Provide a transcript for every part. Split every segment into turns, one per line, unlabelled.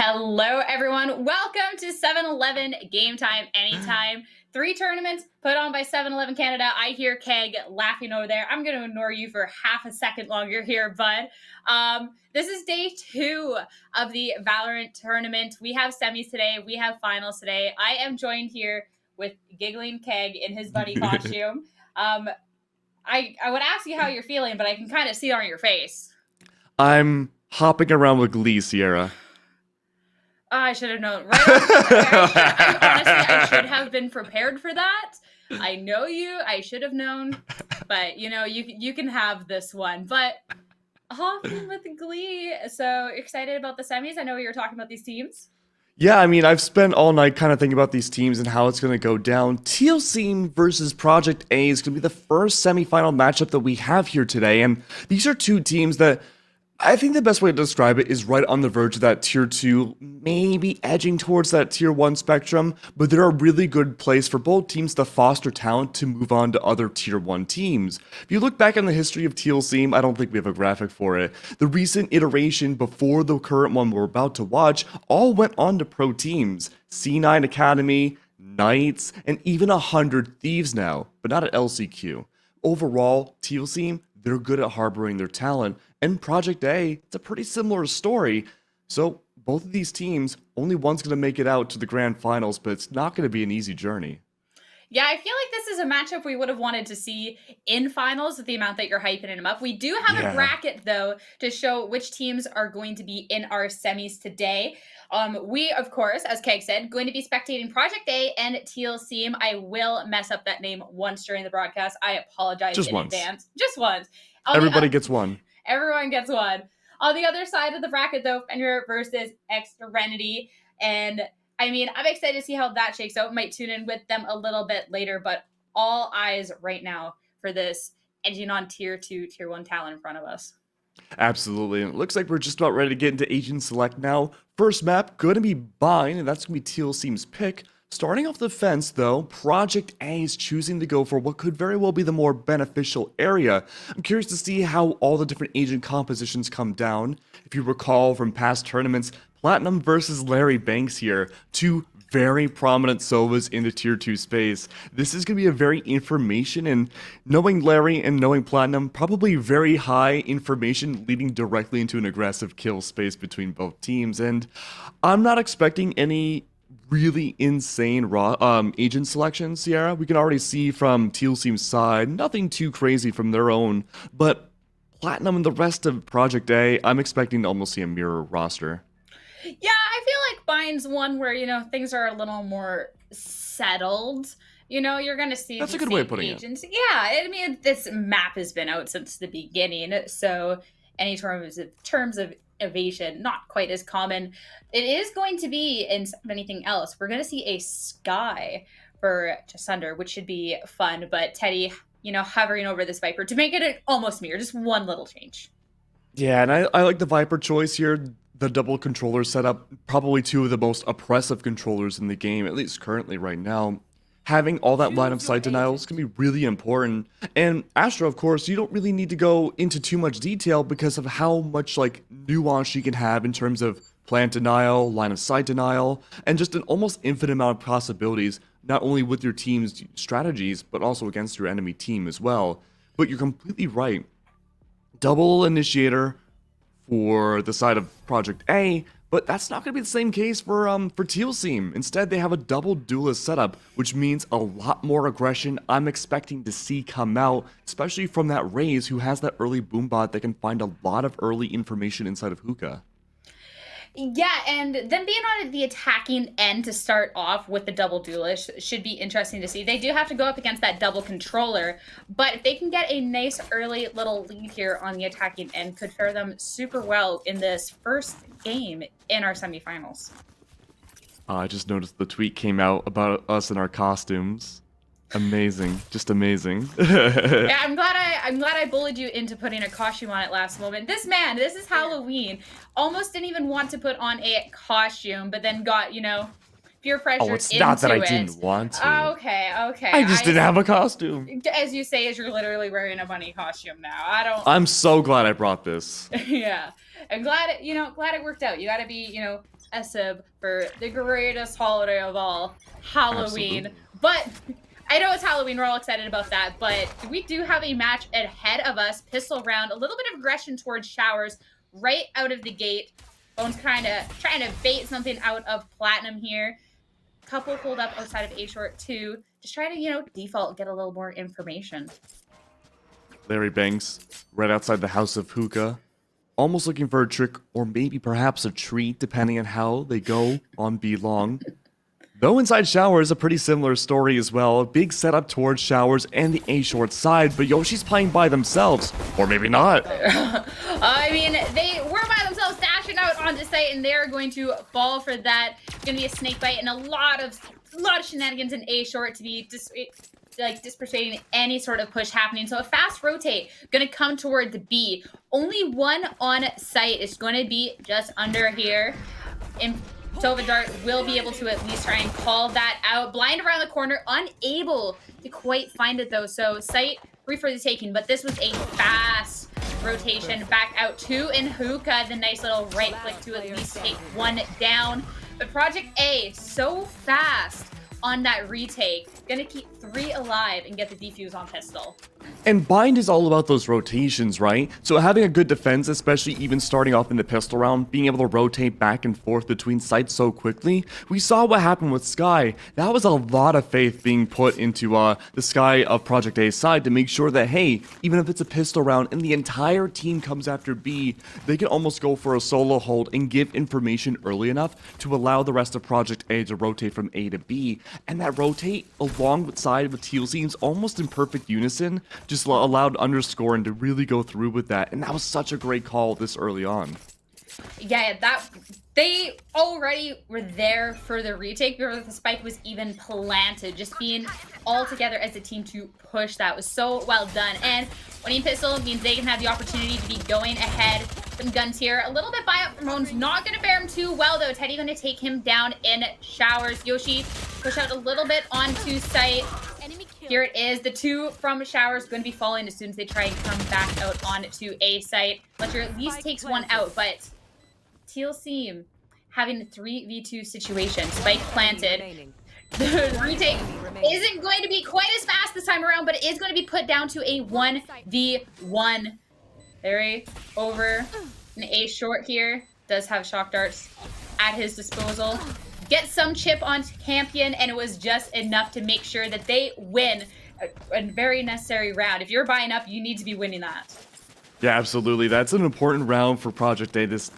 Hello, everyone. Welcome to 7-Eleven Game Time Anytime. 3 tournaments put on by 7-Eleven Canada. I hear Keg laughing over there. I'm going to ignore you for half a second longer here, bud. This is day 2 of the Valorant tournament. We have semis today. We have finals today. I am joined here with Giggling Keg in his buddy costume. I would ask you how you're feeling, but I can kind of see it on your face.
I'm hopping around with glee, Sierra.
I should have known. Right honestly, I should have been prepared for that. I know you. I should have known. But, you can have this one. But hopping with glee. So excited about the semis. I know you were talking about these teams.
Yeah, I mean, I've spent all night kind of thinking about these teams and how it's going to go down. TEAL versus Project A is going to be the first semifinal matchup that we have here today. And these are two teams that I think the best way to describe it is right on the verge of that tier 2, maybe edging towards that tier 1 spectrum, but they're a really good place for both teams to foster talent to move on to other tier 1 teams. If you look back on the history of TEAL, I don't think we have a graphic for it. The recent iteration before the current one we're about to watch all went on to pro teams. C9 Academy, Knights, and even 100 Thieves now, but not at LCQ. Overall, TEAL they're good at harboring their talent. And Project A, it's a pretty similar story. So both of these teams, only one's going to make it out to the grand finals, but it's not going to be an easy journey.
Yeah, I feel like this is a matchup we would have wanted to see in finals with the amount that you're hyping them up. We do have a bracket, though, to show which teams are going to be in our semis today. We, of course, as Keg said, going to be spectating Project A and TEAL. I will mess up that name once during the broadcast. I apologize in advance. Just once.
Everybody gets one.
Everyone gets one. On the other side of the bracket, though, Fender versus Xrenity. And I mean, I'm excited to see how that shakes out. Might tune in with them a little bit later, but all eyes right now for this edging on tier 2, tier 1 talent in front of us.
Absolutely. And it looks like we're just about ready to get into Agent Select now. First map, going to be Bind, and that's going to be TEAL's pick. Starting off the fence, though, Project A is choosing to go for what could very well be the more beneficial area. I'm curious to see how all the different agent compositions come down. If you recall from past tournaments, Platinum versus Larry Banks here, two very prominent Sovas in the tier 2 space. This is going to be a very information, and knowing Larry and knowing Platinum, probably very high information leading directly into an aggressive kill space between both teams. And I'm not expecting any really insane agent selection, Sierra. We can already see from TEAL side, nothing too crazy from their own, but Platinum and the rest of Project A, I'm expecting to almost see a mirror roster.
Yeah, I feel like Bind's one where, things are a little more settled. You're going to see
That's a good way of putting
agents. It. Yeah, I mean, this map has been out since the beginning, so any terms of evasion, not quite as common. It is going to be, instead of anything else, we're going to see a sky for Chasunder, which should be fun. But Teddy, hovering over this Viper to make it an almost mirror, just one little change.
Yeah, and I like the Viper choice here. The double controller setup, probably two of the most oppressive controllers in the game, at least currently right now. Having all that line of sight denial is going to be really important. And Astra, of course, you don't really need to go into too much detail because of how much nuance you can have in terms of plant denial, line of sight denial, and just an almost infinite amount of possibilities, not only with your team's strategies, but also against your enemy team as well. But you're completely right. Double initiator for the side of Project A, but that's not going to be the same case for TEAL. Instead, they have a double duelist setup, which means a lot more aggression I'm expecting to see come out, especially from that Raze, who has that early boombot that can find a lot of early information inside of Hookah.
Yeah, and then being on the attacking end to start off with the double duelist should be interesting to see. They do have to go up against that double controller, but if they can get a nice early little lead here on the attacking end, could fare them super well in this first game in our semifinals.
I just noticed the tweet came out about us in our costumes. Amazing, just amazing.
Yeah, I'm glad I bullied you into putting a costume on at last moment. This is Halloween. Almost didn't even want to put on a costume, but then got, peer pressure into it.
Oh, it's not that I didn't want to.
Okay.
I just didn't have a costume.
As you say, as you're literally wearing a bunny costume now.
I'm so glad I brought this.
Yeah. I'm glad it, glad it worked out. You got to be, aggressive for the greatest holiday of all, Halloween.
Absolutely.
But I know it's Halloween, we're all excited about that, but we do have a match ahead of us, pistol round, a little bit of aggression towards Showers right out of the gate. Bones kind of trying to bait something out of Platinum here. Couple pulled up outside of A short too, just trying to, default, get a little more information.
Larry Banks, right outside the house of Hookah, almost looking for a trick or maybe perhaps a treat, depending on how they go on B long. Though inside Showers, a pretty similar story as well. A big setup towards Showers and the A short side, but Yoshi's playing by themselves. Or maybe not.
I mean, they were by themselves dashing out onto site, and they're going to fall for that. It's going to be a snake bite and a lot of shenanigans in A short to be dispersating any sort of push happening. So a fast rotate going to come towards B. Only one on site is going to be just under here. Sova Dart will be able to at least try and call that out. Blind around the corner, unable to quite find it though. So site free for the taking, but this was a fast rotation back out to in Hookah. The nice little right click to at least take one down. But Project A, so fast on that retake. Gonna keep 3 alive and get the defuse on pistol.
And Bind is all about those rotations, right? So having a good defense, especially even starting off in the pistol round, being able to rotate back and forth between sites so quickly. We saw what happened with Sky. That was a lot of faith being put into the Sky of Project A's side to make sure that, hey, even if it's a pistol round and the entire team comes after B, they can almost go for a solo hold and give information early enough to allow the rest of Project A to rotate from A to B. And that rotate along with side with Teal seems almost in perfect unison, just allowed underscore and to really go through with that, and that was such a great call this early on.
Yeah, that they already were there for the retake before the spike was even planted. Just being all together as a team to push that was so well done. And winning pistol means they can have the opportunity to be going ahead. Some guns here, a little bit buy up from Moan's, not gonna bear him too well though. Teddy gonna take him down in Showers. Yoshi push out a little bit onto site. Here it is. The 2 from Showers going to be falling as soon as they try and come back out onto A site. Fletcher at least takes one out, but Teal Seam having a 3v2 situation. Spike planted. The retake isn't going to be quite as fast this time around, but it is going to be put down to a 1v1. Larry over an A short here. Does have shock darts at his disposal. Get some chip on Campion, and it was just enough to make sure that they win a very necessary round. If you're buying up, you need to be winning that.
Yeah, absolutely. That's an important round for Project A. This,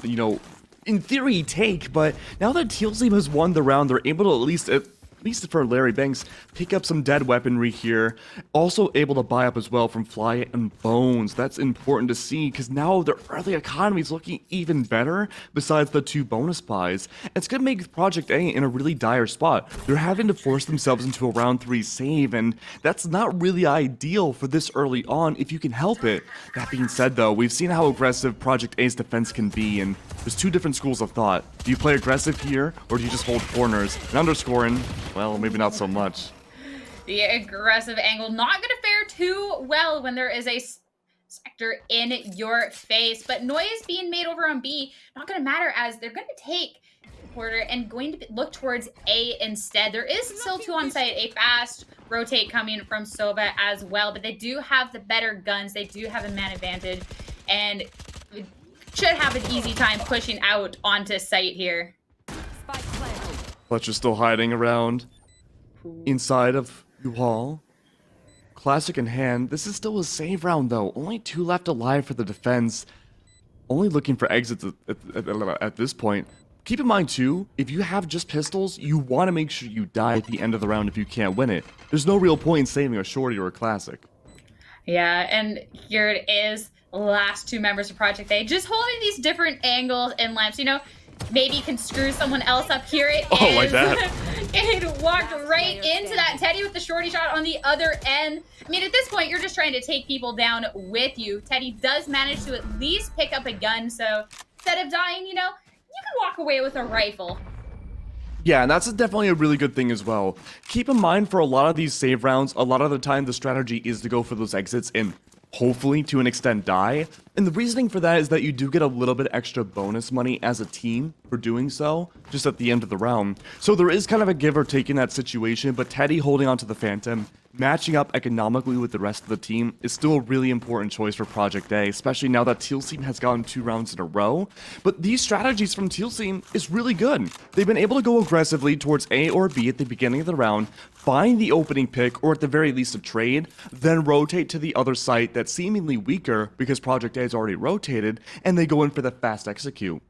in theory, take, but now that Teal Team has won the round, they're able to at least for Larry Banks, pick up some dead weaponry here. Also able to buy up as well from Fly and Bones. That's important to see because now their early economy is looking even better besides the 2 bonus buys. It's going to make Project A in a really dire spot. They're having to force themselves into a round 3 save, and that's not really ideal for this early on if you can help it. That being said though, we've seen how aggressive Project A's defense can be, and there's 2 different schools of thought. Do you play aggressive here, or do you just hold corners? And underscoring, well, maybe not so much.
The aggressive angle not going to fare too well when there is a sector in your face, but noise being made over on B not going to matter as they're going to take the quarter and going to look towards A instead. There is still 2 on site, a fast rotate coming from Sova as well, but they do have the better guns. They do have a man advantage and should have an easy time pushing out onto site here.
Fletcher's still hiding around inside of U-Haul. Classic in hand. This is still a save round though. Only 2 left alive for the defense. Only looking for exits at this point. Keep in mind too, if you have just pistols, you want to make sure you die at the end of the round if you can't win it. There's no real point in saving a shorty or a classic.
Yeah, and here it is. Last 2 members of Project A just holding these different angles and lamps. Maybe you can screw someone else up. Here it is.
Like that.
It walked right into that. Teddy with the shorty shot on the other end. I mean, at this point, you're just trying to take people down with you. Teddy does manage to at least pick up a gun, so instead of dying, you can walk away with a rifle.
Yeah, and that's definitely a really good thing as well. Keep in mind for a lot of these save rounds, a lot of the time the strategy is to go for those exits and hopefully to an extent die. And the reasoning for that is that you do get a little bit extra bonus money as a team for doing so, just at the end of the round. So there is kind of a give or take in that situation, but Teddy holding on to the Phantom, matching up economically with the rest of the team is still a really important choice for Project A, especially now that Teal Team has gotten 2 rounds in a row. But these strategies from Teal Team is really good. They've been able to go aggressively towards A or B at the beginning of the round, find the opening pick, or at the very least a trade, then rotate to the other site that's seemingly weaker because Project A is already rotated, and they go in for the fast execute.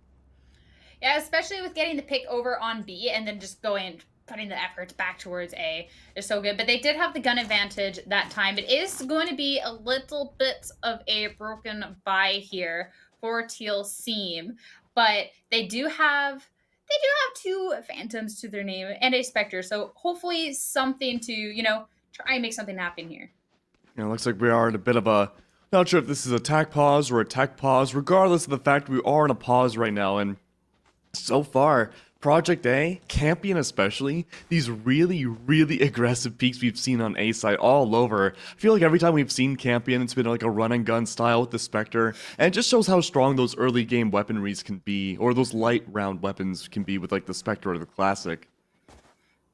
Yeah, especially with getting the pick over on B and then just putting the efforts back towards A is so good. But they did have the gun advantage that time. It is going to be a little bit of a broken bye here for Teal Seam, but they do have 2 Phantoms to their name and a Spectre. So hopefully something to, try and make something happen here.
It looks like we are in a bit of a, not sure if this is a tac pause or a tech pause, regardless of the fact we are in a pause right now. And so far, Project A, Campion especially, these really, really aggressive peaks we've seen on A side all over. I feel like every time we've seen Campion, it's been like a run and gun style with the Spectre, and it just shows how strong those early game weaponries can be, or those light round weapons can be with like the Spectre or the Classic.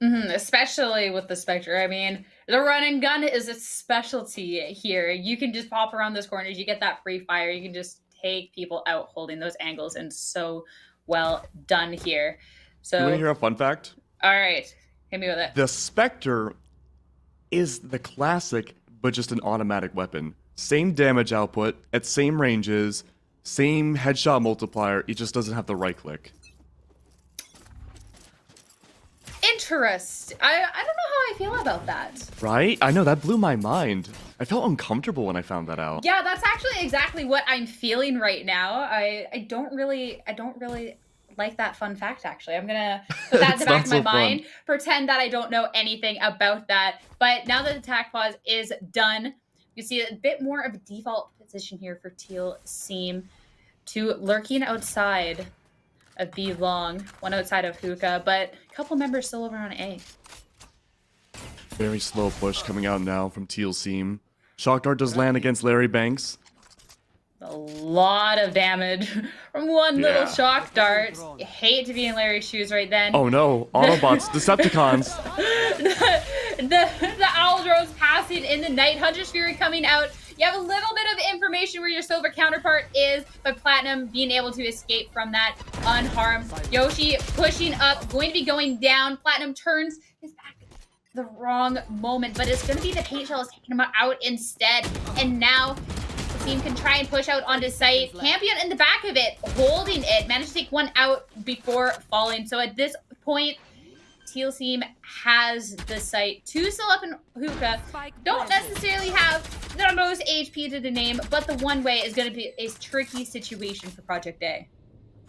Especially with the Spectre. I mean, the run and gun is a specialty here. You can just pop around those corners, you get that free fire, you can just take people out holding those angles, and so well done here. So,
you want to hear a fun fact?
All right, hit me with it.
The Spectre is the Classic, but just an automatic weapon. Same damage output, at same ranges, same headshot multiplier, it just doesn't have the right click.
Interesting. I don't know how I feel about that.
Right? I know, that blew my mind. I felt uncomfortable when I found that out.
Yeah, that's actually exactly what I'm feeling right now. I don't really like that fun fact, actually. I'm gonna put that in the back of my mind, pretend that I don't know anything about that. But now that the attack pause is done, you see a bit more of a default position here for Teal Seam to lurking outside of B long, one outside of Hookah, but a couple members still over on A.
Very slow push coming out now from Teal Seam. Shock Dart does land against Larry Banks.
A lot of damage from one little Shock Dart. You hate to be in Larry's shoes right then.
Oh no, Autobots, Decepticons.
the Owl drones passing in the Night Hunter's Fury coming out. You have a little bit of information where your silver counterpart is, but Platinum being able to escape from that unharmed. Yoshi pushing up, going to be going down. Platinum turns his back the wrong moment, but it's going to be the paint shell is taking him out instead. And now the team can try and push out onto site. Campion in the back of it, holding it, managed to take one out before falling. So at this point, Teal Team has the site. 2 still up in Hookah. Don't necessarily have the most HP to the name, but the one way is going to be a tricky situation for Project A.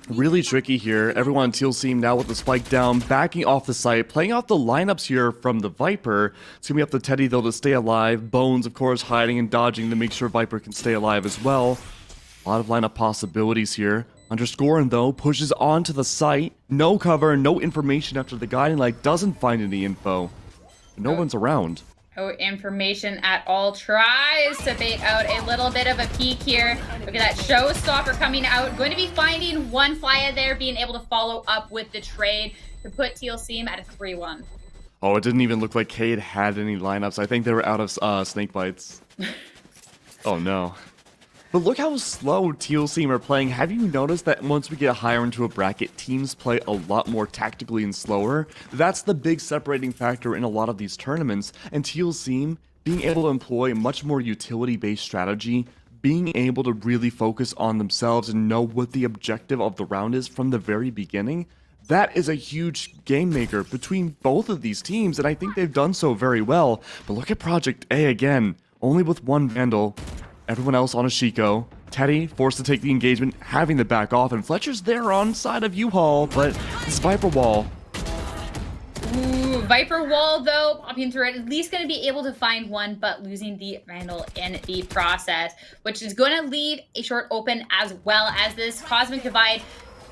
Really tricky here. Everyone on Teal Team now with the spike down, backing off the site, playing off the lineups here from the Viper. It's going to be up to Teddy, though, to stay alive. Bones, of course, hiding and dodging to make sure Viper can stay alive as well. A lot of lineup possibilities here. Underscoring, though, pushes onto the site. No cover, no information after the guiding light. Doesn't find any info. No one's around.
No information at all. Tries to bait out a little bit of a peek here. Look at that showstopper coming out. Going to be finding one Flya there, being able to follow up with the trade to put Teal Seam at a 3-1.
Oh, it didn't even look like Cade had any lineups. I think they were out of snake bites. Oh, no. But look how slow Teal Team are playing. Have you noticed that once we get higher into a bracket, teams play a lot more tactically and slower? That's the big separating factor in a lot of these tournaments. And Teal Team being able to employ a much more utility-based strategy, being able to really focus on themselves and know what the objective of the round is from the very beginning, that is a huge game maker between both of these teams, and I think they've done so very well. But look at Project A again, only with one Vandal. Everyone else on a Shiko. Teddy forced to take the engagement, having to back off, and Fletcher's there on side of U-Haul, but this Viper wall.
Ooh, Viper wall, though, popping through it. At least going to be able to find one, but losing the Vandal in the process, which is going to leave a short open as well as this Cosmic Divide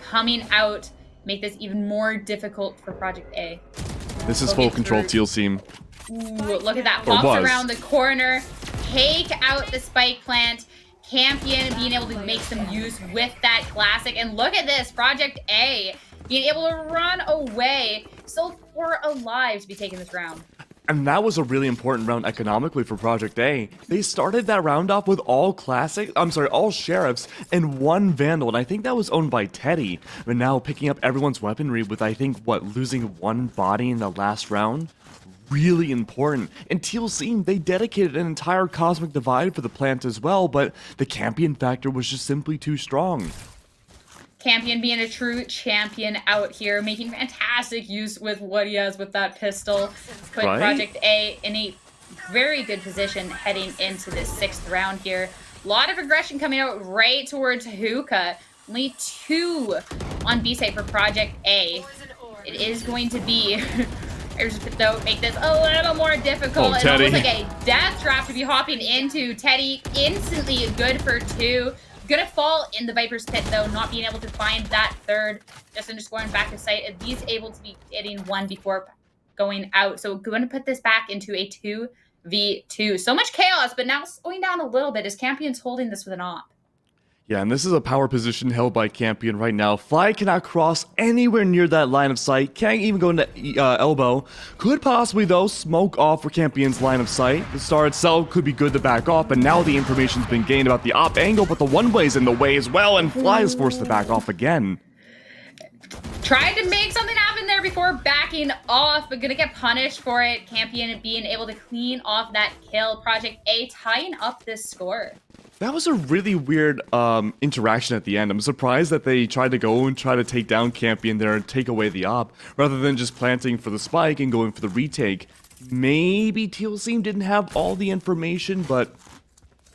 coming out. Make this even more difficult for Project A.
This is full control Teal Team.
Ooh, look at that. Pops around the corner. take out the spike plant. Campion being able to make some use with that classic. And look at this, Project A being able to run away. Still 4 alive to be taking this round.
And that was a really important round economically for Project A. They started that round off with all sheriffs and 1 Vandal, and I think that was owned by Teddy. But now picking up everyone's weaponry with, I think, losing 1 body in the last round? Really important. And TEAL Team, they dedicated an entire Cosmic Divide for the plant as well, but the Campion factor was just simply too strong.
Campion being a true champion out here, making fantastic use with what he has with that pistol. Put Project A in a very good position heading into this 6th round here. A lot of aggression coming out right towards Hookah. Only 2 on B side for Project A. It is going to be... though make this a little more difficult. It's almost like a death trap to be hopping into. Teddy instantly good for 2. Gonna fall in the Viper's pit though, not being able to find that 3rd. Just underscoring back to sight. At least able to be getting 1 before going out. So going to put this back into a 2v2. So much chaos, but now slowing down a little bit as Campion's holding this with an op.
Yeah, and this is a power position held by Campion right now. Fly cannot cross anywhere near that line of sight. Can't even go into elbow. Could possibly, though, smoke off for Campion's line of sight. The star itself could be good to back off, but now the information's been gained about the op angle, but the one-way's in the way as well, and Fly is forced to back off again.
Tried to make something happen there before backing off, but gonna get punished for it. Campion being able to clean off that kill. Project A tying up this score.
That was a really weird interaction at the end. I'm surprised that they tried to go and try to take down Campion there and take away the op, rather than just planting for the spike and going for the retake. Maybe TEAL Team didn't have all the information, but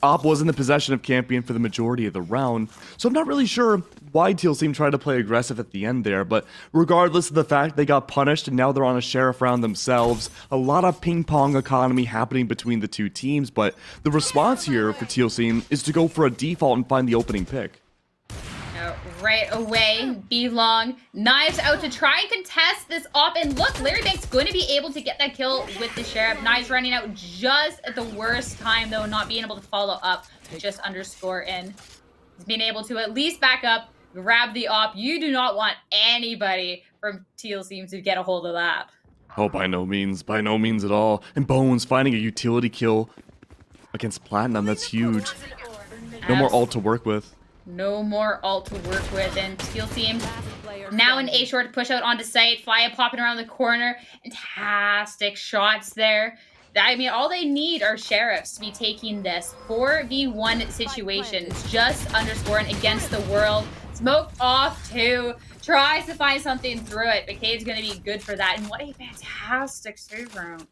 op was in the possession of Campion for the majority of the round. So I'm not really sure why TEAL Team tried to play aggressive at the end there, but regardless of the fact they got punished and now they're on a sheriff round themselves, a lot of ping pong economy happening between the 2 teams, but the response here for TEAL Team is to go for a default and find the opening pick.
Right away, B-Long, Knives out to try and contest this op, and look, Larry Banks going to be able to get that kill with the Sheriff. Knives running out just at the worst time, though, not being able to follow up, just underscore in. He's being able to at least back up, grab the op. You do not want anybody from TEAL Team to get a hold of that.
Oh, by no means at all. And Bones finding a utility kill against Platinum, that's huge. No more ult to work with.
No more ult to work with, and TEAL Team now in A short push out onto site. Fly popping around the corner. Fantastic shots there. I mean, all they need are sheriffs to be taking this 4v1 situation. It's just underscoring against the world. Smoke off too. Tries to find something through it. But Cade's going to be good for that. And what a fantastic save round.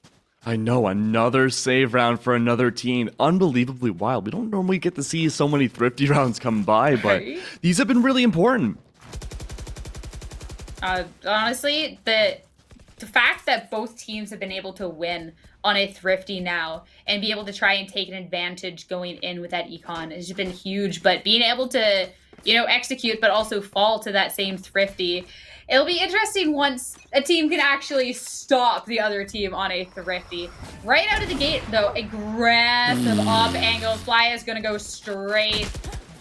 I know, another save round for another team. Unbelievably wild. We don't normally get to see so many thrifty rounds come by, but these have been really important.
Honestly, the fact that both teams have been able to win on a thrifty now and be able to try and take an advantage going in with that econ has been huge. But being able to, execute but also fall to that same thrifty, it'll be interesting once a team can actually stop the other team on a thrifty. Right out of the gate, though, aggressive op angle. Fly is going to go straight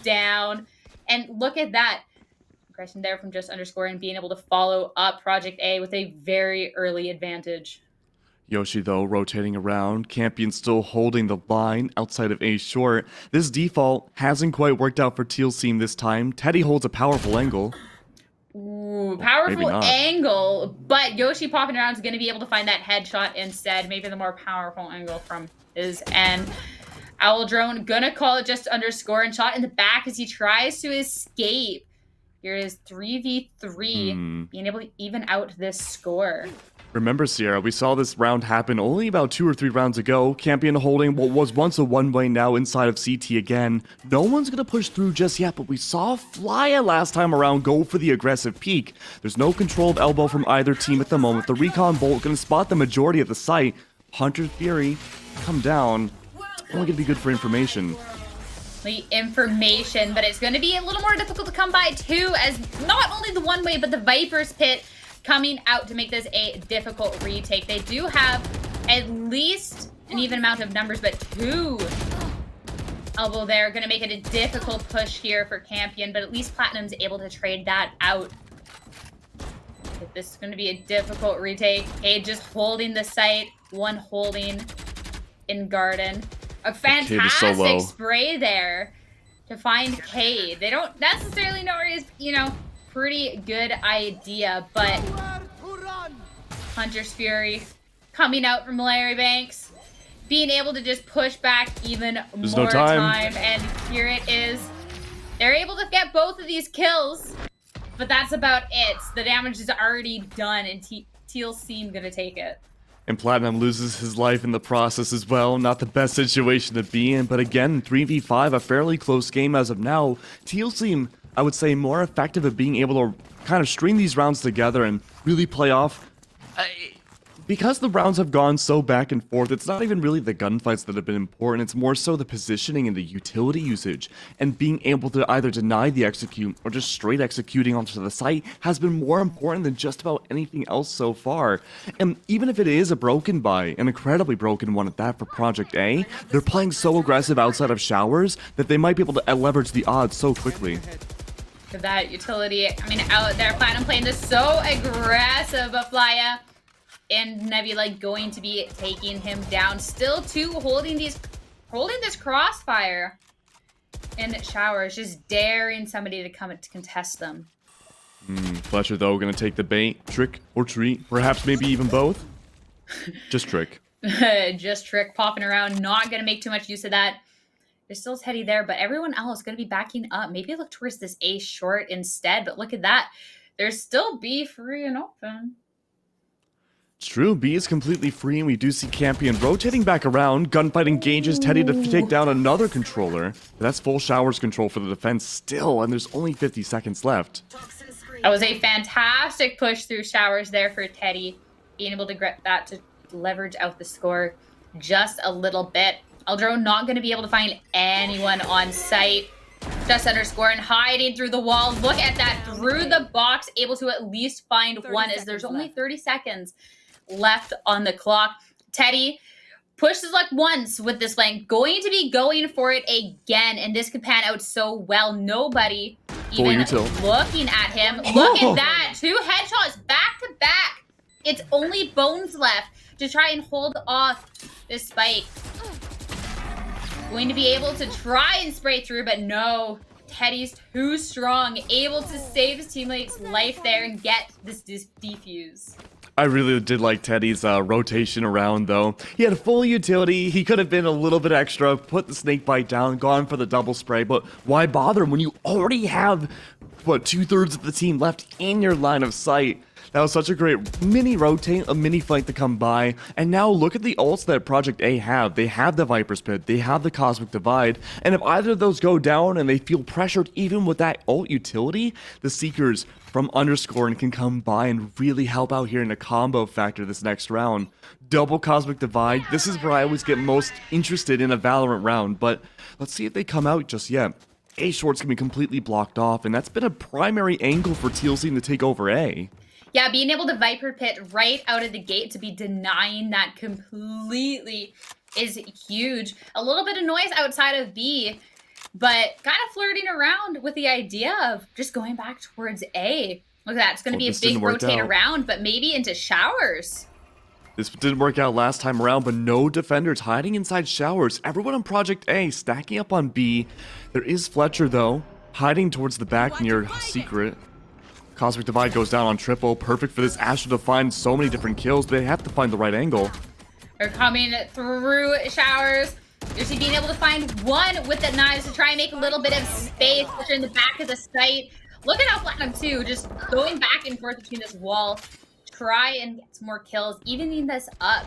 down. And look at that. Aggression there from just underscoring, being able to follow up Project A with a very early advantage.
Yoshi, though, rotating around. Campion still holding the line outside of A short. This default hasn't quite worked out for TEAL Team this time. Teddy holds a powerful angle.
Ooh, powerful angle, but Yoshi popping around is going to be able to find that headshot instead. Maybe the more powerful angle from his end. Owl Drone gonna call it just underscore and shot in the back as he tries to escape. Here is 3v3, being able to even out this score.
Remember, Sierra, we saw this round happen only about 2 or 3 rounds ago. Campion holding what was once a one-way now inside of CT again. No one's going to push through just yet, but we saw Flya last time around go for the aggressive peek. There's no control of elbow from either team at the moment. The recon bolt going to spot the majority of the site. Hunter Fury come down. Only going to be good for information.
The information, but it's going to be a little more difficult to come by too, as not only the one way, but the Viper's Pit coming out to make this a difficult retake. They do have at least an even amount of numbers, but 2 elbow there. Gonna make it a difficult push here for Campion, but at least Platinum's able to trade that out. But this is gonna be a difficult retake. Cade just holding the site, one holding in Garden. A fantastic spray there to find Cade. They don't necessarily know where he is, you know, pretty good idea, but Hunter's Fury coming out from Larry Banks, being able to just push back even more time, and here it is. They're able to get both of these kills, but that's about it. The damage is already done, and TEAL seem gonna take it.
And Platinum loses his life in the process as well. Not the best situation to be in, but again, 3v5, a fairly close game as of now. TEAL seem, I would say, more effective at being able to kind of string these rounds together and really play off. Because the rounds have gone so back and forth, it's not even really the gunfights that have been important, it's more so the positioning and the utility usage. And being able to either deny the execute or just straight executing onto the site has been more important than just about anything else so far. And even if it is a broken buy, an incredibly broken one at that for Project A, they're playing so aggressive outside of showers that they might be able to leverage the odds so quickly.
That utility, I mean, out there, Platinum playing this so aggressive, but Flya and Nebula going to be taking him down. Still two holding this crossfire in showers, just daring somebody to come to contest them.
Fletcher though gonna take the bait, trick or treat, perhaps maybe even both. Just trick.
Just trick popping around, not gonna make too much use of that. There's still Teddy there, but everyone else gonna be backing up. Maybe look towards this A short instead, but look at that. There's still B free and open.
It's true, B is completely free, and we do see Campion rotating back around. Gunfight engages Teddy to take down another controller. That's full showers control for the defense still, and there's only 50 seconds left.
That was a fantastic push through showers there for Teddy. Being able to grip that to leverage out the score just a little bit. Eldro not going to be able to find anyone on site. Just underscore and hiding through the wall. Look at that, through the box, able to at least find one as there's only 30 seconds left on the clock. Teddy pushes like once with this flank, going to be going for it again, and this could pan out so well. Nobody even looking at him. Look at that, 2 headshots back to back. It's only Bones left to try and hold off this spike. Going to be able to try and spray through, but no. Teddy's too strong, able to save his teammate's life there and get this defuse.
I really did like Teddy's rotation around, though. He had a full utility. He could have been a little bit extra, put the snake bite down, gone for the double spray, but why bother when you already have, what, 2/3 of the team left in your line of sight? That was such a great mini rotate, a mini flank to come by. And now look at the ults that Project A have. They have the Viper's Pit, they have the Cosmic Divide, and if either of those go down and they feel pressured even with that ult utility, the Seekers from underscore and can come by and really help out here in a combo factor this next round. Double Cosmic Divide, this is where I always get most interested in a Valorant round, but let's see if they come out just yet. A short's gonna be completely blocked off, and that's been a primary angle for TEAL to take over A.
Yeah, being able to Viper Pit right out of the gate, to be denying that completely is huge. A little bit of noise outside of B, but kind of flirting around with the idea of just going back towards A. Look at that, it's going to be a big rotate around, but maybe into showers.
This didn't work out last time around, but no defenders hiding inside showers. Everyone on Project A stacking up on B. There is Fletcher, though, hiding towards the back near Secret. Cosmic Divide goes down on triple. Perfect for this Asher to find so many different kills, but they have to find the right angle.
They're coming through showers. You're being able to find one with the knives to try and make a little bit of space in the back of the site. Look at how Platinum too, just going back and forth between this wall. Try and get some more kills, evening this up.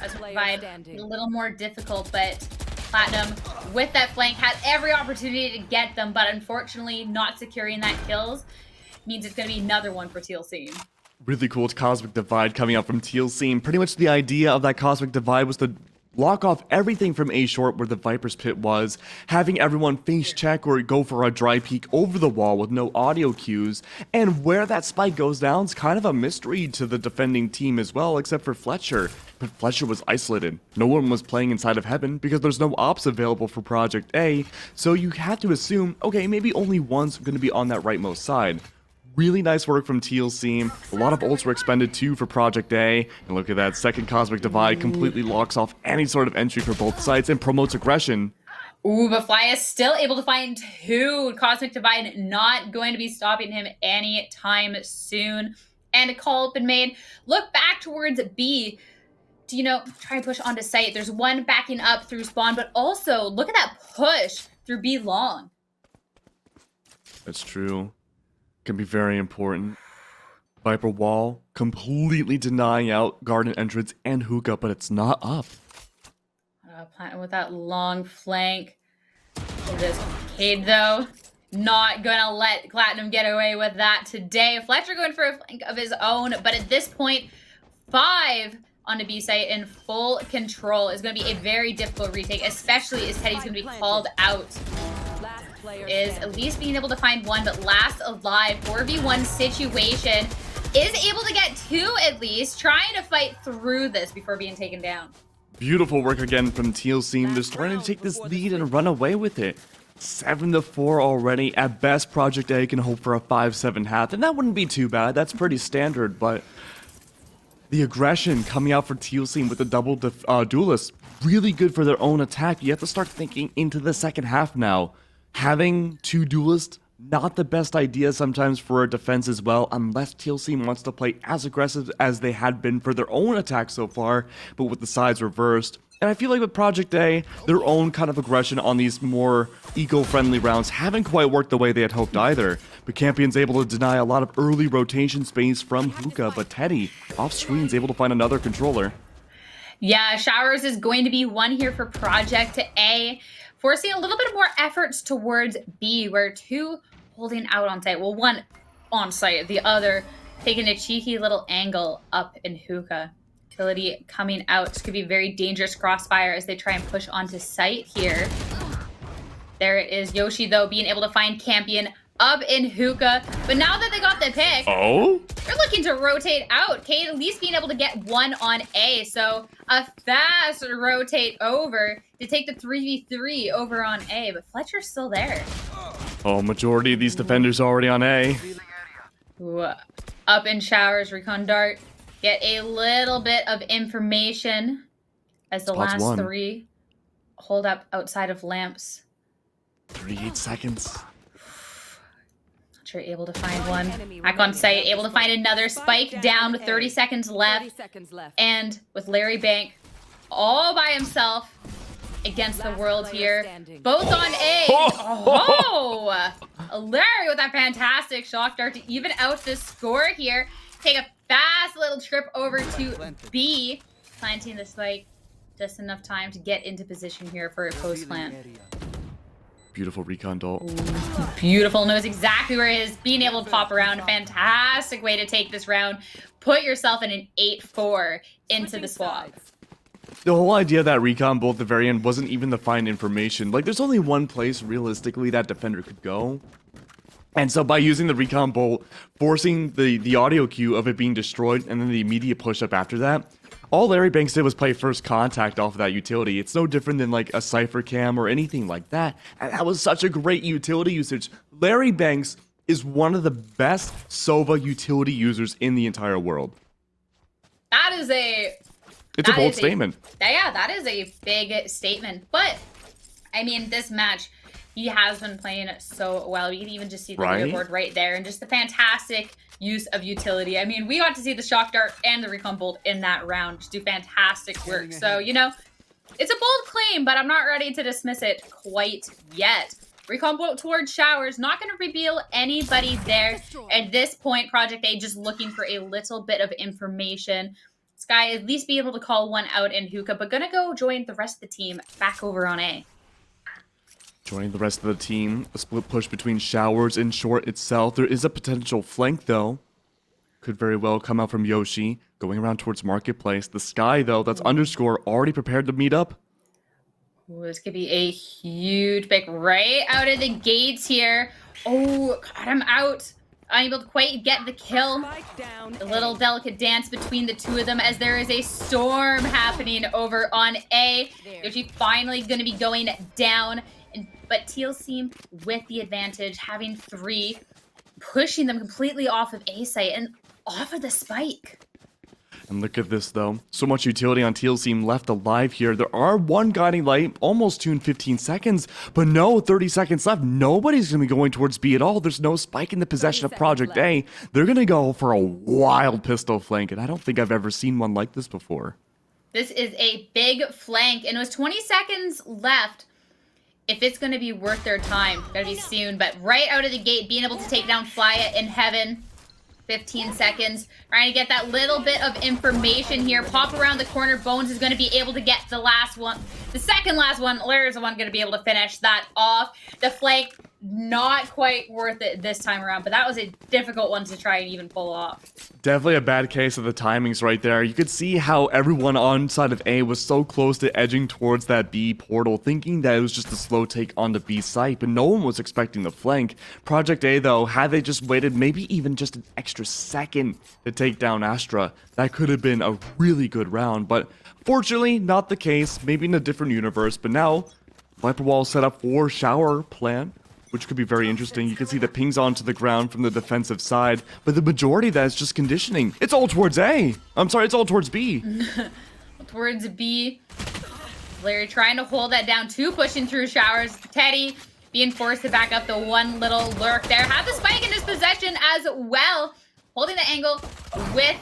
As Divide a little more difficult, but Platinum with that flank had every opportunity to get them, but unfortunately not securing that kills. Means it's going to be another one for TEAL.
Really cool Cosmic Divide coming out from TEAL. Pretty much the idea of that Cosmic Divide was to block off everything from A short where the Viper's pit was, having everyone face check or go for a dry peek over the wall with no audio cues, and where that spike goes down is kind of a mystery to the defending team as well, except for Fletcher. But Fletcher was isolated. No one was playing inside of Heaven because there's no ops available for Project A, so you had to assume, okay, maybe only one's going to be on that rightmost side. Really nice work from TEAL's team. A lot of ults were expended too for Project A. And look at that, second Cosmic Divide completely locks off any sort of entry for both sides and promotes aggression.
Ooh, but Fly is still able to find 2. Cosmic Divide not going to be stopping him anytime soon. And a call been made. Look back towards B. To, try and push onto site. There's one backing up through spawn, but also look at that push through B long.
That's true. Can be very important. Viper wall completely denying out garden entrance and hookah, but it's not up.
Planting with that long flank. This Cade though, not gonna let Platinum get away with that today. Fletcher going for a flank of his own, but at this point, 5 on the B site in full control is going to be a very difficult retake, especially as Teddy's going to be called out. Is at least being able to find 1, but last alive, 4v1 situation, is able to get 2 at least, trying to fight through this before being taken down.
Beautiful work again from TEAL's team. They're starting to take this lead and run away with it. 7-4 already. At best, Project A can hope for a 5-7 half, and that wouldn't be too bad. That's pretty standard, but the aggression coming out for TEAL's team with the double duelist, really good for their own attack. You have to start thinking into the second half now. Having 2 duelists, not the best idea sometimes for a defense as well, unless TEAL's team wants to play as aggressive as they had been for their own attack so far, but with the sides reversed. And I feel like with Project A, their own kind of aggression on these more eco-friendly rounds haven't quite worked the way they had hoped either. But Campion's able to deny a lot of early rotation space from Hookah, but Teddy, off-screen's able to find another controller.
Yeah, Showers is going to be 1 here for Project A, forcing a little bit more efforts towards B, where 2 holding out on site. Well, 1 on site, the other taking a cheeky little angle up in Hookah. Utility coming out. This could be very dangerous crossfire as they try and push onto site here. There it is. Yoshi, though, being able to find Campion up in Hookah. But now that they got the pick, they're looking to rotate out. Cade at least being able to get 1 on A. So a fast rotate over to take the 3v3 over on A. But Fletcher's still there.
Oh, majority of these defenders are already on A.
Ooh, up in Showers, Recon Dart. Get a little bit of information as the last 3 hold up outside of lamps.
38 seconds.
Not sure able to find 1. Back on site, able to find another spike down with 30 seconds left. And with Larry Bank all by himself against the world here. Both on A. Oh! Larry with that fantastic shock dart to even out the score here. Take a fast little trip over to B, planting the spike. Just enough time to get into position here for a post plant.
Beautiful recon dart.
Beautiful, knows exactly where it is. Being able to pop around, a fantastic way to take this round. Put yourself in an 8-4 into the swap.
The whole idea of that recon bolt at the very end wasn't even to find information. Like, there's only one place realistically that defender could go. And so by using the recon bolt, forcing the audio cue of it being destroyed and then the immediate push up after that, all Larry Banks did was play first contact off of that utility. It's no different than like a Cypher Cam or anything like that. And that was such a great utility usage. Larry Banks is one of the best Sova utility users in the entire world.
That is a...
It's a bold statement.
Yeah, that is a big statement. But, I mean, this match... He has been playing so well. You can even just see the leaderboard right there and just the fantastic use of utility. I mean, we got to see the shock dart and the recon bolt in that round just do fantastic work. So, it's a bold claim, but I'm not ready to dismiss it quite yet. Recon bolt towards Showers, not going to reveal anybody there. At this point, Project A just looking for a little bit of information. Sky at least be able to call 1 out in Hookah, but going to go join the rest of the team back over on A.
Joining the rest of the team, a split push between Showers and Short itself. There is a potential flank, though. Could very well come out from Yoshi, going around towards Marketplace. The Sky, though, that's underscore, already prepared to meet up.
Ooh, this could be a huge pick right out of the gates here. Oh, God, I'm out. Unable to quite get the kill. A little delicate dance between the two of them as there is a storm happening over on A. Yoshi finally going to be going down. But Teal seem with the advantage, having 3, pushing them completely off of A site and off of the spike.
And look at this, though. So much utility on Teal's team left alive here. There are one guiding light, almost 2 in 15 seconds, but no 30 seconds left. Nobody's going to be going towards B at all. There's no spike in the possession of Project A. They're going to go for a wild pistol flank, and I don't think I've ever seen one like this before.
This is a big flank, and it was 20 seconds left. If it's going to be worth their time, gotta be soon. But right out of the gate, being able to take down Flya in heaven. 15 seconds. Trying to get that little bit of information here. Pop around the corner. Bones is going to be able to get the last one. The second last one. Larry's the one going to be able to finish that off. The flank, not quite worth it this time around, but that was a difficult one to try and even pull off.
Definitely a bad case of the timings right there. You could see how everyone on side of A was so close to edging towards that B portal, thinking that it was just a slow take on the B site, but no one was expecting the flank. Project A, though, had they just waited maybe even just an extra second to take down Astra, that could have been a really good round, but fortunately, not the case. Maybe in a different universe, but now Viper Wall set up for shower plan, which could be very interesting. You can see the pings onto the ground from the defensive side, but the majority of that is just conditioning. It's all towards A. I'm sorry, it's all towards B.
Towards B. Larry trying to hold that down, 2 pushing through showers. Teddy being forced to back up the one little lurk there. Have the spike in his possession as well. Holding the angle with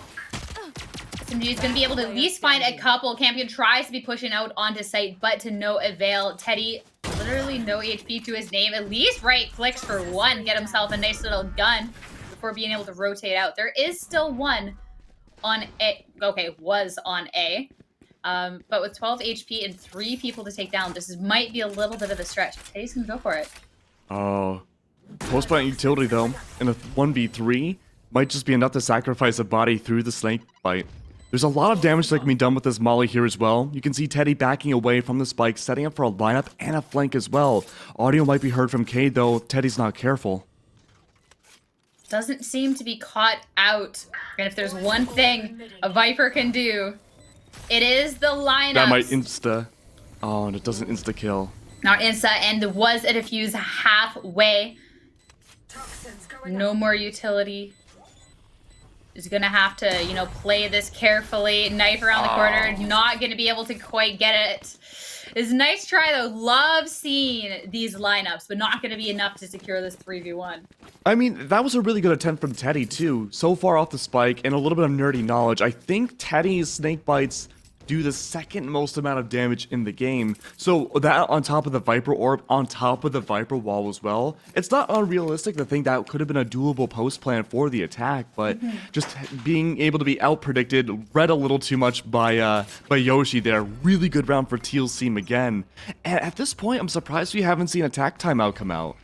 SMG is going to be able to at least find a couple. Campion tries to be pushing out onto site, but to no avail. Teddy, literally no HP to his name. At least right clicks for 1. Get himself a nice little gun before being able to rotate out. There is still one on A. Okay, was on A. But with 12 HP and 3 people to take down, might be a little bit of a stretch. Teddy's going to go for it.
Oh. Post-plant utility, though, in a 1v3 might just be enough to sacrifice a body through the snake bite. There's a lot of damage that can be done with this molly here as well. You can see Teddy backing away from the spike, setting up for a lineup and a flank as well. Audio might be heard from Cade, though. Teddy's not careful.
Doesn't seem to be caught out. And if there's one thing a Viper can do, it is the lineups.
That might insta. Oh, and it doesn't insta-kill.
Not insta, and was a defuse halfway. No more utility. Is gonna have to, you know, play this carefully. Knife around the corner. Not gonna be able to quite get it. It's a nice try, though. Love seeing these lineups, but not gonna be enough to secure this 3v1.
I mean, that was a really good attempt from Teddy, too. So far off the spike, and a little bit of nerdy knowledge. I think Teddy's snake bites do the second most amount of damage in the game. So that on top of the Viper Orb, on top of the Viper Wall as well, it's not unrealistic to think that could have been a doable post plan for the attack, but just being able to be out-predicted, read a little too much by Yoshi there. Really good round for Teal's team again. And at this point, I'm surprised we haven't seen attack timeout come out.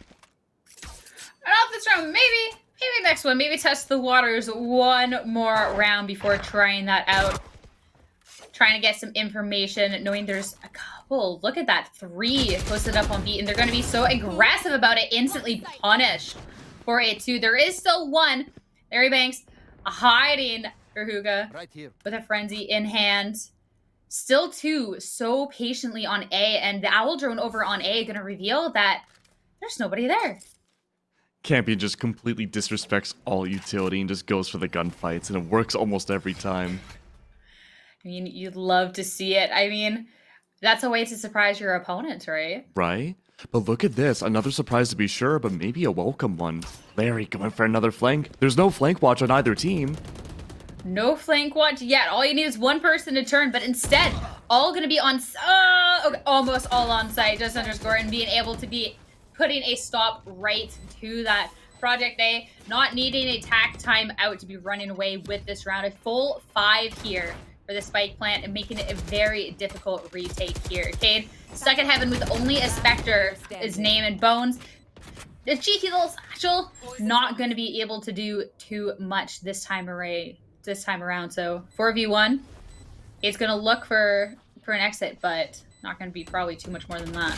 Not this round, maybe next one. Maybe test the waters one more round before trying that out. Trying to get some information, knowing there's a couple. Look at that, 3 posted up on beat, and they're going to be so aggressive about it, instantly punished for it too. There is still one. Larry Banks hiding for Huga right here with a frenzy in hand. Still 2 so patiently on A, and the owl drone over on A going to reveal that there's nobody there.
Campion just completely disrespects all utility and just goes for the gunfights, and it works almost every time.
I mean, you'd love to see it. I mean, that's a way to surprise your opponent, right?
Right? But look at this. Another surprise to be sure, but maybe a welcome one. Larry going for another flank. There's no flank watch on either team.
No flank watch yet. All you need is one person to turn, but instead, all going to be on... okay, almost all on site, just underscore, and being able to be putting a stop right to that. Project A, not needing a tack time out to be running away with this round. A full 5 here for the spike plant and making it a very difficult retake here. Cade stuck in heaven with only a Spectre, his name, and Bones a cheeky little satchel. Not going to be able to do too much this time around. So 4v1, it's going to look for an exit, but not going to be probably too much more than that.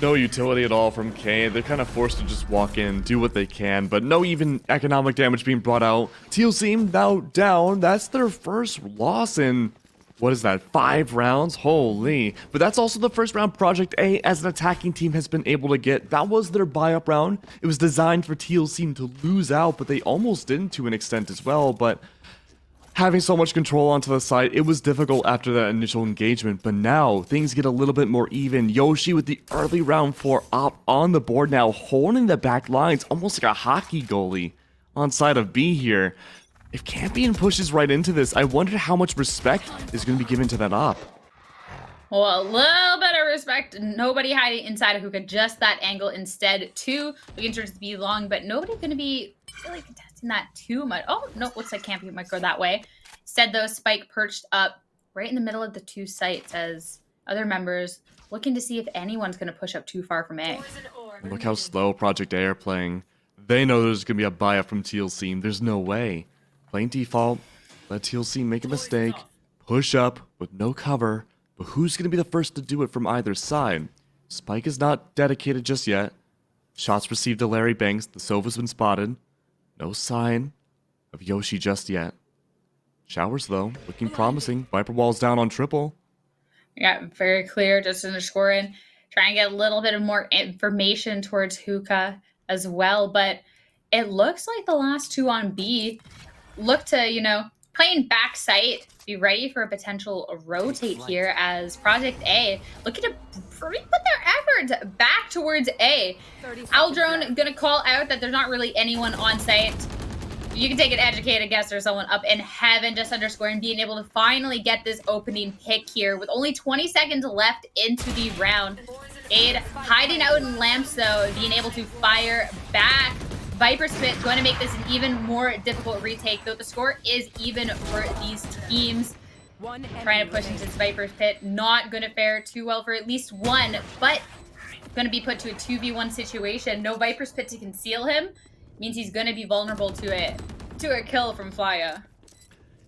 No utility at all from K. They're kind of forced to just walk in, do what they can, but no even economic damage being brought out. Teal seem now down. That's their first loss in, what is that, 5 rounds? Holy. But that's also the first round Project A as an attacking team has been able to get. That was their buy-up round. It was designed for Teal seem to lose out, but they almost didn't to an extent as well. But having so much control onto the side, it was difficult after that initial engagement, but now things get a little bit more even. Yoshi with the early round 4 op on the board now, holding the back lines, almost like a hockey goalie on side of B here. If Campion pushes right into this, I wonder how much respect is going to be given to that op.
Well, a little bit of respect. Nobody hiding inside of Hookah, just that angle instead. 2 looking towards the B long, but nobody going to be really contesting that too much. Oh, no, looks like Campion might go that way. Instead, though, Spike perched up right in the middle of the 2 sites as other members looking to see if anyone's going to push up too far from A.
Look how slow Project A are playing. They know there's going to be a buy-up from Teal Seam. There's no way. Playing default, let Teal Seam make a mistake, push up with no cover, but who's going to be the first to do it from either side? Spike is not dedicated just yet. Shots received to Larry Banks. The Sova's been spotted. No sign of Yoshi just yet. Showers, though, looking promising. Viper Wall's down on triple.
Yeah, very clear, just underscoring. Trying to get a little bit of more information towards Hookah as well, but it looks like the last 2 on B look to, playing back site, be ready for a potential rotate here as Project A looking to put their efforts back towards A. Aldrone gonna call out that there's not really anyone on site. You can take an educated guess or someone up in heaven, just underscoring being able to finally get this opening pick here with only 20 seconds left into the round. Aid hiding out in lamps though, being able to fire back. Viper's Pit going to make this an even more difficult retake, though the score is even for these teams. Trying to push into this Viper's Pit, not going to fare too well for at least one, but going to be put to a 2v1 situation. No Viper's Pit to conceal him means he's going to be vulnerable to a kill from Flya.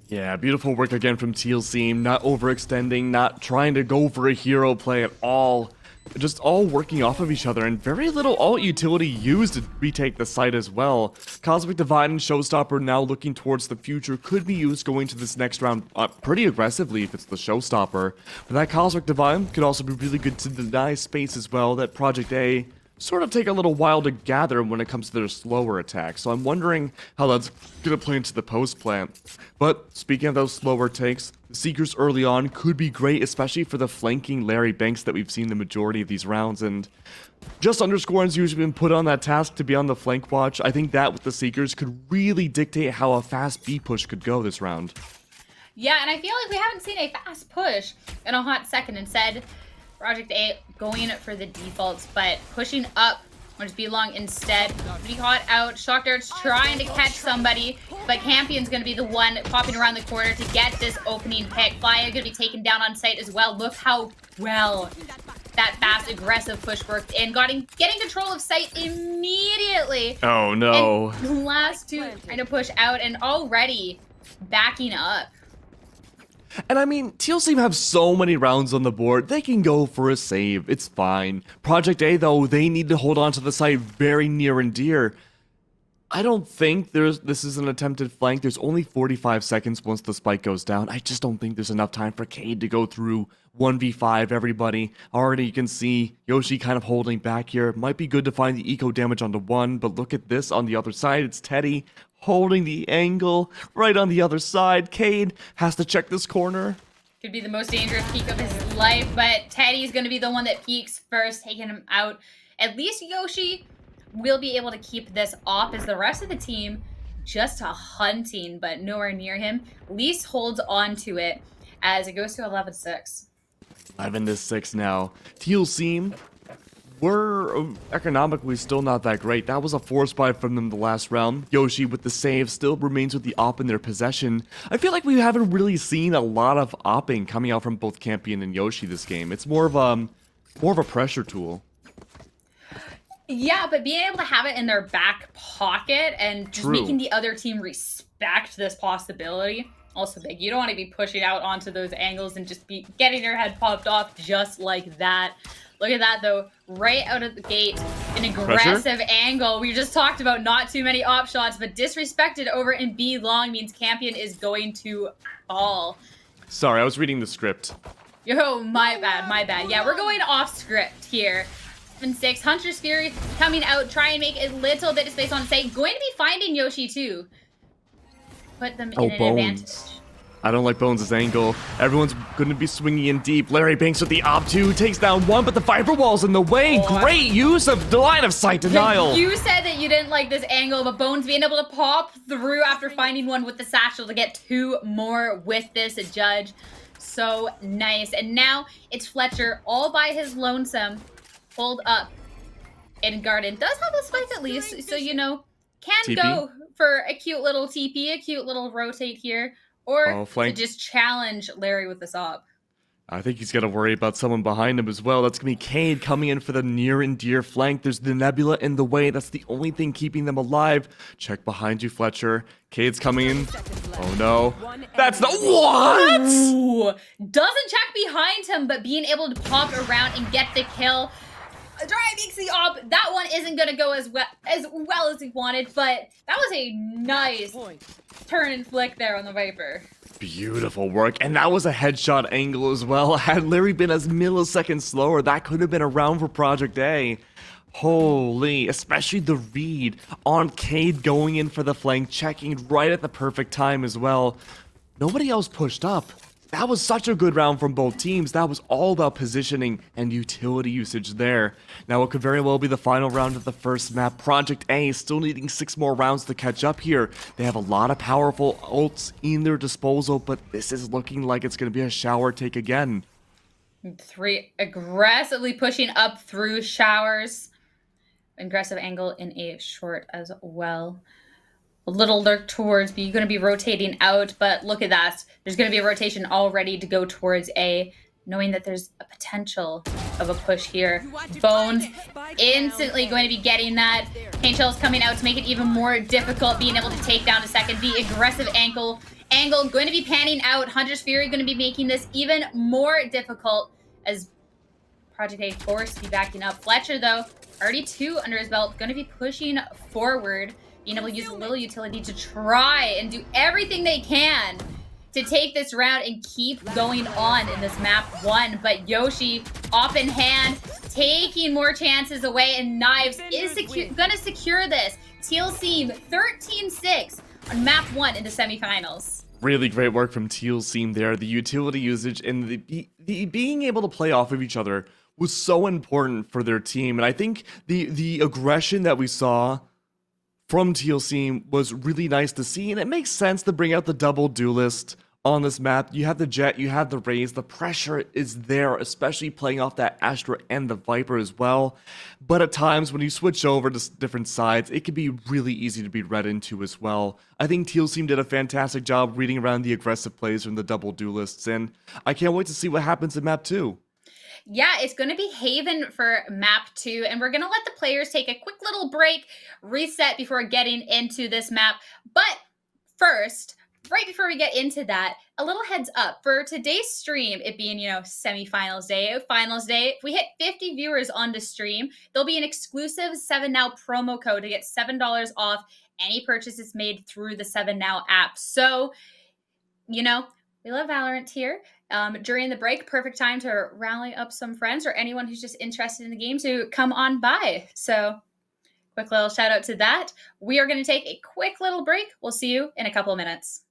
Yeah, beautiful work again from Teal Seam, not overextending, not trying to go for a hero play at all. Just all working off of each other, and very little ult utility used to retake the site as well. Cosmic Divide and Showstopper now looking towards the future could be used going to this next round pretty aggressively if it's the Showstopper. But that Cosmic Divide could also be really good to deny space as well, that Project A sort of take a little while to gather when it comes to their slower attacks. So I'm wondering how that's going to play into the post plant. But speaking of those slower takes, the Seekers early on could be great, especially for the flanking Larry Banks that we've seen the majority of these rounds. And just underscoring's usually been put on that task to be on the flank watch. I think that with the Seekers could really dictate how a fast B push could go this round.
Yeah, and I feel like we haven't seen a fast push in a hot second. Instead, Project A going for the defaults, but pushing up when it's be long instead. Be caught out. Shock Dart's trying to catch somebody, but Campion's going to be the one popping around the corner to get this opening pick. Flya going to be taken down on site as well. Look how well that fast, aggressive push worked in. Getting control of site immediately.
Oh, no.
And the last 2 trying to push out and already backing up.
And I mean, Teal Seam have so many rounds on the board, they can go for a save, it's fine. Project A though, they need to hold on to the site very near and dear. I don't think this is an attempted flank. There's only 45 seconds once the spike goes down. I just don't think there's enough time for Cade to go through 1v5 everybody. Already you can see Yoshi kind of holding back here. Might be good to find the eco damage onto 1, but look at this on the other side. It's Teddy holding the angle right on the other side. Cade has to check this corner.
Could be the most dangerous peek of his life, but Teddy's going to be the one that peeks first, taking him out. At least Yoshi will be able to keep this off as the rest of the team just hunting, but nowhere near him. Lease holds on to it as it goes to 11-6.
11-6 now. Teal Seam were economically still not that great. That was a force buy from them the last round. Yoshi with the save still remains with the op in their possession. I feel like we haven't really seen a lot of opping coming out from both Campion and Yoshi this game. It's more of a pressure tool.
Yeah, but being able to have it in their back pocket and just making
True.
the other team respect this possibility, also big. You don't want to be pushing out onto those angles and just be getting your head popped off just like that. Look at that, though. Right out of the gate, an
Pressure?
aggressive angle. We just talked about not too many op shots, but disrespected over in B long means Campion is going to fall.
Sorry, I was reading the script.
Yo, my bad, my bad. Yeah, we're going off script here. And 6, Hunter's Fury coming out, try and make a little bit of space on site. Going to be finding Yoshi too. Put them in an advantage.
I don't like Bones' angle. Everyone's going to be swinging in deep. Larry Banks with the op 2 takes down 1, but the Viper Wall's in the way.
Oh.
Great use of the line of sight denial.
You said that you didn't like this angle, but Bones being able to pop through after finding one with the satchel to get 2 more with this judge. So nice. And now it's Fletcher all by his lonesome. Hold up. And Garden does have a spike at least, so you know, can
TP?
go for a cute little TP, a cute little rotate here, or to just challenge Larry with this op.
I think he's got to worry about someone behind him as well. That's going to be Cade coming in for the near and dear flank. There's the Nebula in the way. That's the only thing keeping them alive. Check behind you, Fletcher. Cade's coming in. Oh, no. That's the... What?
Ooh, doesn't check behind him, but being able to pop around and get the kill. Dry makes the op. That one isn't going to go as well as he wanted, but that was a nice turn and flick there on the Viper.
Beautiful work, and that was a headshot angle as well. Had Larry been as milliseconds slower, that could have been a round for Project A. Holy, especially the read on Cade going in for the flank, checking right at the perfect time as well. Nobody else pushed up. That was such a good round from both teams. That was all about positioning and utility usage there. Now it could very well be the final round of the first map. Project A is still needing 6 more rounds to catch up here. They have a lot of powerful ults in their disposal, but this is looking like it's going to be a shower take again.
3 aggressively pushing up through showers. Aggressive angle in a short as well. A little lurk towards B. You're going to be rotating out, but look at that. There's going to be a rotation already to go towards A, knowing that there's a potential of a push here. Bones instantly going to be getting that. Paint Shell's coming out to make it even more difficult, being able to take down a second B. Aggressive angle going to be panning out. Hunter's Fury going to be making this even more difficult as Project A forced to be backing up. Fletcher, though, already 2 under his belt, going to be pushing forward, being able to use a little utility to try and do everything they can to take this round and keep going on in this map 1. But Yoshi, off in hand, taking more chances away, and Knives is gonna secure this. TEAL Seam 13-6 on map 1 in the semifinals.
Really great work from TEAL's team there. The utility usage and the being able to play off of each other was so important for their team. And I think the aggression that we saw from TEAL's team was really nice to see, and it makes sense to bring out the double duelist on this map. You have the Jet, you have the Raze, the pressure is there, especially playing off that Astra and the Viper as well. But at times when you switch over to different sides, it can be really easy to be read into as well. I think TEAL's team did a fantastic job reading around the aggressive plays from the double duelists, and I can't wait to see what happens in map 2.
Yeah, it's going to be Haven for map 2, and we're going to let the players take a quick little break, reset before getting into this map. But first, right before we get into that, a little heads up for today's stream, it being, you know, semifinals day, finals day. If we hit 50 viewers on the stream, there'll be an exclusive 7Now promo code to get $7 off any purchases made through the 7Now app. So, you know, we love Valorant here. During the break, perfect time to rally up some friends or anyone who's just interested in the game to come on by. So, quick little shout out to that. We are going to take a quick little break. We'll see you in a couple of minutes.